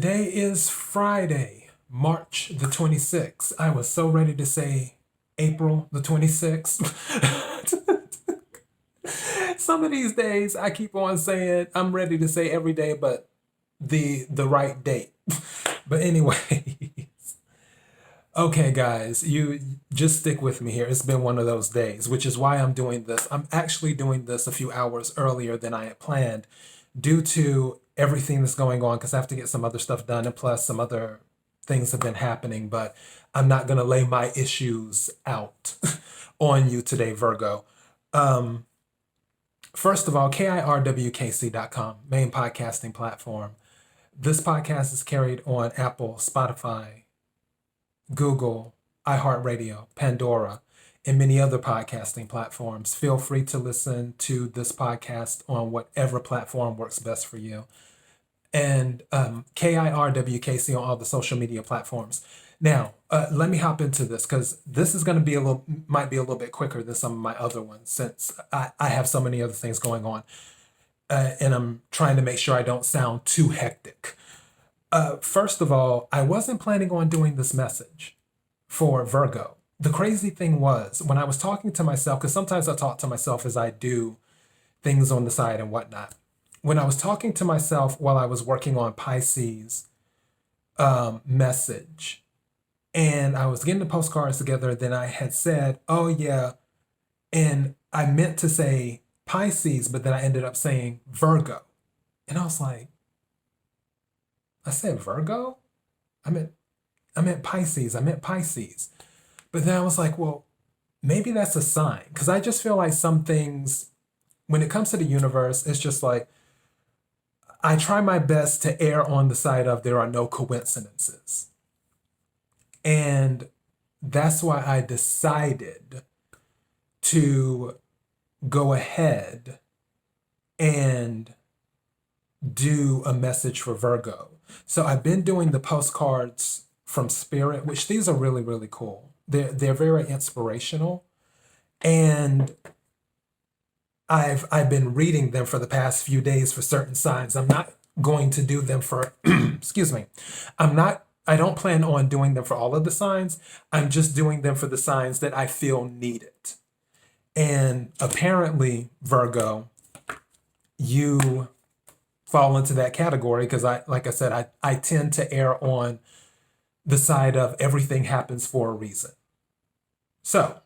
Today is Friday, March the 26th. I was so ready to say April the 26th. Some of these days I keep on saying I'm ready to say every day, but the right date. But anyway, okay, guys, you just stick with me here. It's been one of those days, which is why I'm doing this. I'm actually doing this a few hours earlier than I had planned due to everything that's going on because I have to get some other stuff done and plus some other things have been happening, but I'm not going to lay my issues out on you today, Virgo. Um, First of all, KIRWKC.com, main podcasting platform. This podcast is carried on Apple, Spotify, Google, iHeartRadio, Pandora, and many other podcasting platforms. Feel free to listen to this podcast on whatever platform works best for you. And KIRWKC on all the social media platforms. Now, let me hop into this because this is going to be might be a little bit quicker than some of my other ones since I have so many other things going on. And I'm trying to make sure I don't sound too hectic. First of all, I wasn't planning on doing this message for Virgo. The crazy thing was when I was talking to myself, because sometimes I talk to myself as I do things on the side and whatnot. When I was talking to myself while I was working on Pisces message, and I was getting the postcards together, then I had said, oh yeah, and I meant to say Pisces, but then I ended up saying Virgo. And I was like, I said Virgo? I meant Pisces. I meant Pisces. But then I was like, well, maybe that's a sign. Because I just feel like some things, when it comes to the universe, it's just like, I try my best to err on the side of there are no coincidences. And that's why I decided to go ahead and do a message for Virgo. So I've been doing the postcards from Spirit, which these are really, really cool. They're very inspirational. And I've been reading them for the past few days for certain signs. I'm not going to do them for excuse me. I don't plan on doing them for all of the signs. I'm just doing them for the signs that I feel need it. And apparently, Virgo, you fall into that category because like I said, I tend to err on the side of everything happens for a reason. So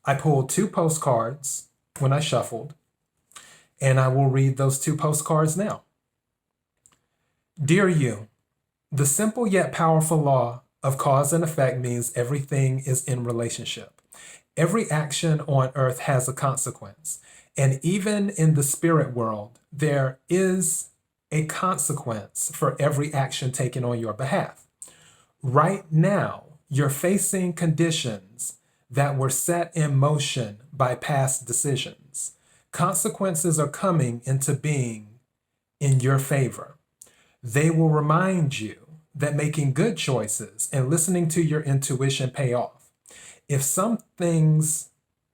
I pulled 2 postcards when I shuffled, and I will read those 2 postcards now. Dear you, the simple yet powerful law of cause and effect means everything is in relationship. Every action on earth has a consequence. And even in the spirit world, there is a consequence for every action taken on your behalf. Right now, you're facing conditions that were set in motion by past decisions. Consequences are coming into being in your favor. They will remind you that making good choices and listening to your intuition pay off. If some things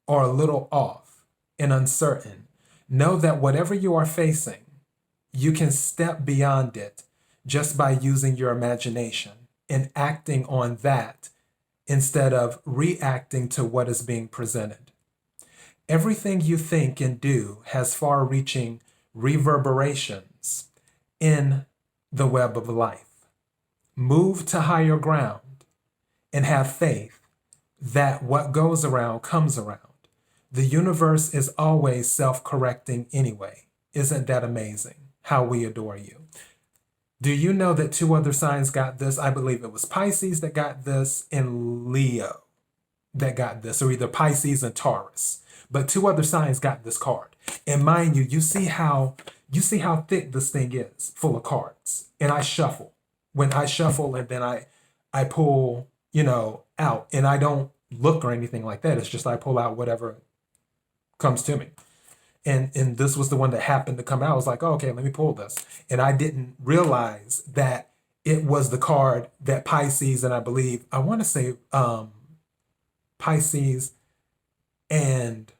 are a little off and uncertain, know that whatever you are facing, you can step beyond it just by using your imagination and acting on that instead of reacting to what is being presented. Everything you think and do has far-reaching reverberations in the web of life. Move to higher ground and have faith that what goes around comes around. The universe is always self-correcting anyway. Isn't that amazing? How we adore you. Do you know that 2 other signs got this? I believe it was Pisces that got this and Leo that got this, or either Pisces and Taurus. But 2 other signs got this card. And mind you, you see how thick this thing is, full of cards. And I shuffle. When I shuffle and then I pull, out, and I don't look or anything like that. It's just I pull out whatever comes to me. And this was the one that happened to come out. I was like, oh, okay, let me pull this. And I didn't realize that it was the card that Pisces, and I want to say Pisces and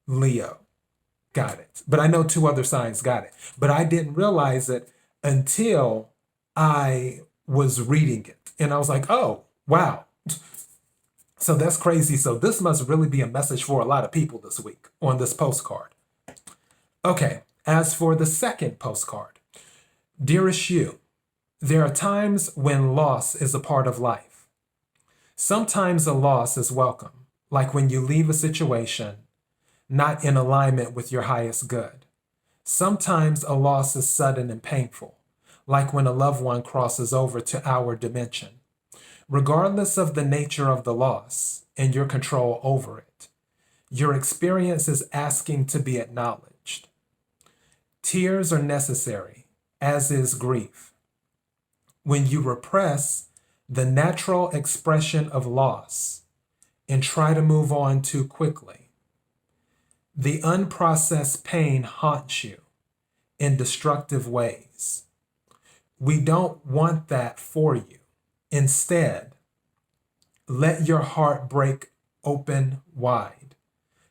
Leo got it. But I know 2 other signs got it. But I didn't realize it until I was reading it. And I was like, oh, wow. So that's crazy. So this must really be a message for a lot of people this week on this postcard. Okay, as for the second postcard, dearest you, there are times when loss is a part of life. Sometimes a loss is welcome, like when you leave a situation not in alignment with your highest good. Sometimes a loss is sudden and painful, like when a loved one crosses over to our dimension. Regardless of the nature of the loss and your control over it, your experience is asking to be acknowledged. Tears are necessary, as is grief. When you repress the natural expression of loss and try to move on too quickly, the unprocessed pain haunts you in destructive ways. We don't want that for you. Instead, let your heart break open wide.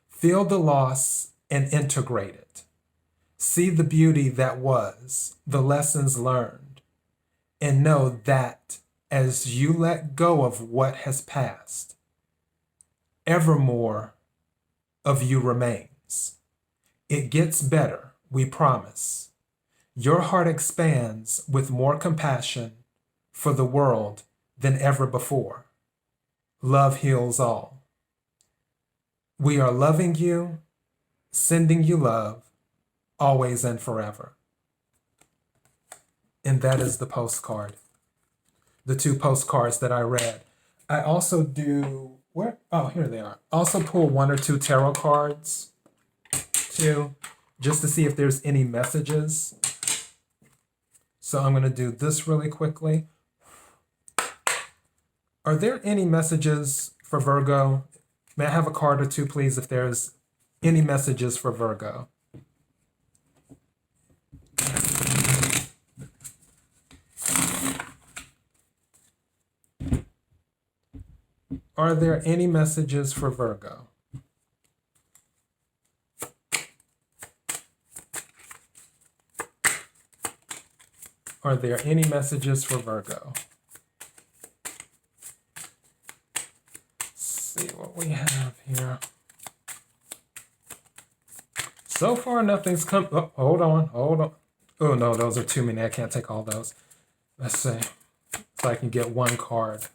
Feel the loss and integrate it. See the beauty that was, the lessons learned, and know that as you let go of what has passed, evermore of you remains. It gets better, we promise. Your heart expands with more compassion for the world than ever before. Love heals all. We are loving you, sending you love, always and forever. And that is the postcard. The two postcards that I read. I also do, where? Oh, here they are. Also pull one or two tarot cards too, just to see if there's any messages. So I'm going to do this really quickly. Are there any messages for Virgo? May I have a card or two, please, if there's any messages for Virgo? Are there any messages for Virgo? Are there any messages for Virgo? Let's see what we have here. So far, nothing's come. Oh, hold on. Oh, no, those are too many. I can't take all those. Let's see. So I can get one card.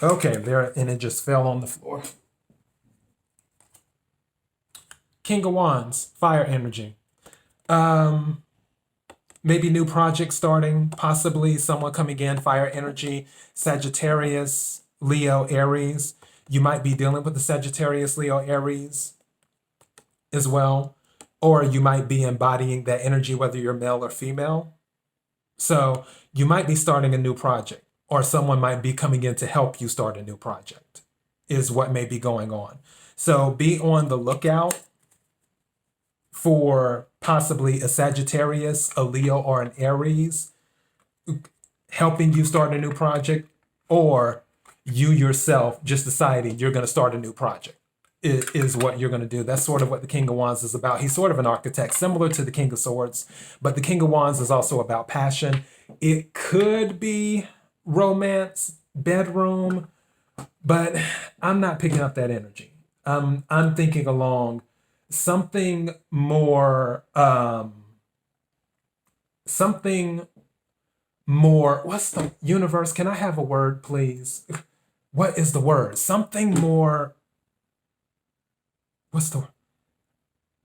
Okay, there, and it just fell on the floor. King of Wands, fire energy. Maybe new project starting, possibly someone coming in, fire energy, Sagittarius, Leo, Aries. You might be dealing with the Sagittarius, Leo, Aries as well. Or you might be embodying that energy, whether you're male or female. So you might be starting a new project, or someone might be coming in to help you start a new project, is what may be going on. So be on the lookout for possibly a Sagittarius, a Leo, or an Aries helping you start a new project, or you yourself just deciding you're going to start a new project is what you're going to do. That's sort of what the King of Wands is about. He's sort of an architect, similar to the King of Swords, but the King of Wands is also about passion. It could be romance, bedroom, but I'm not picking up that energy. I'm thinking along something more, what's the universe? Can I have a word, please? What is the word? Something more, what's the word?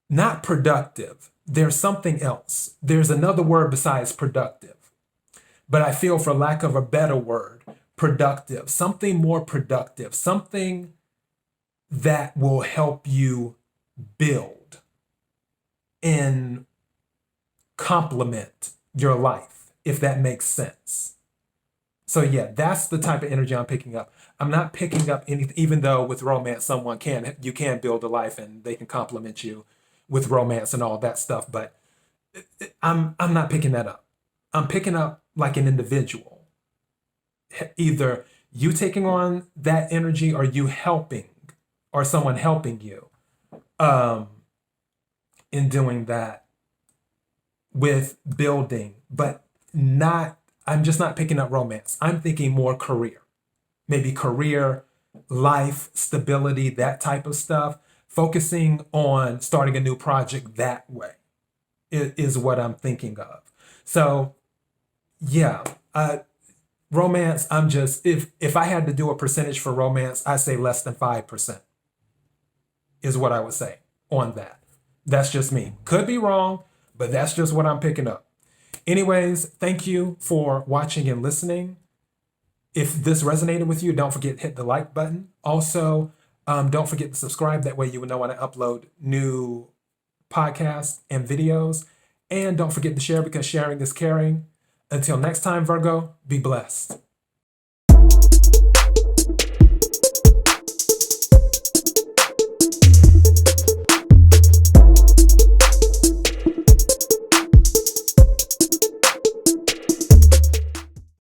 Not productive. There's something else. There's another word besides productive. But I feel, for lack of a better word, productive. Something more productive. Something that will help you build and complement your life, if that makes sense. So yeah, that's the type of energy I'm picking up. I'm not picking up anything, even though with romance, you can build a life and they can complement you with romance and all that stuff. But I'm not picking that up. I'm picking up like an individual. Either you taking on that energy, or you helping, or someone helping you in doing that with building, but I'm just not picking up romance. I'm thinking more career, maybe career, life, stability, that type of stuff. Focusing on starting a new project that way is what I'm thinking of. So yeah, romance, I'm just, if I had to do a percentage for romance, I say less than 5% is what I would say on that. That's just me. Could be wrong, but that's just what I'm picking up. Anyways, thank you for watching and listening. If this resonated with you, don't forget to hit the like button. Also, don't forget to subscribe. That way you will know when I upload new podcasts and videos. And don't forget to share, because sharing is caring. Until next time, Virgo, be blessed.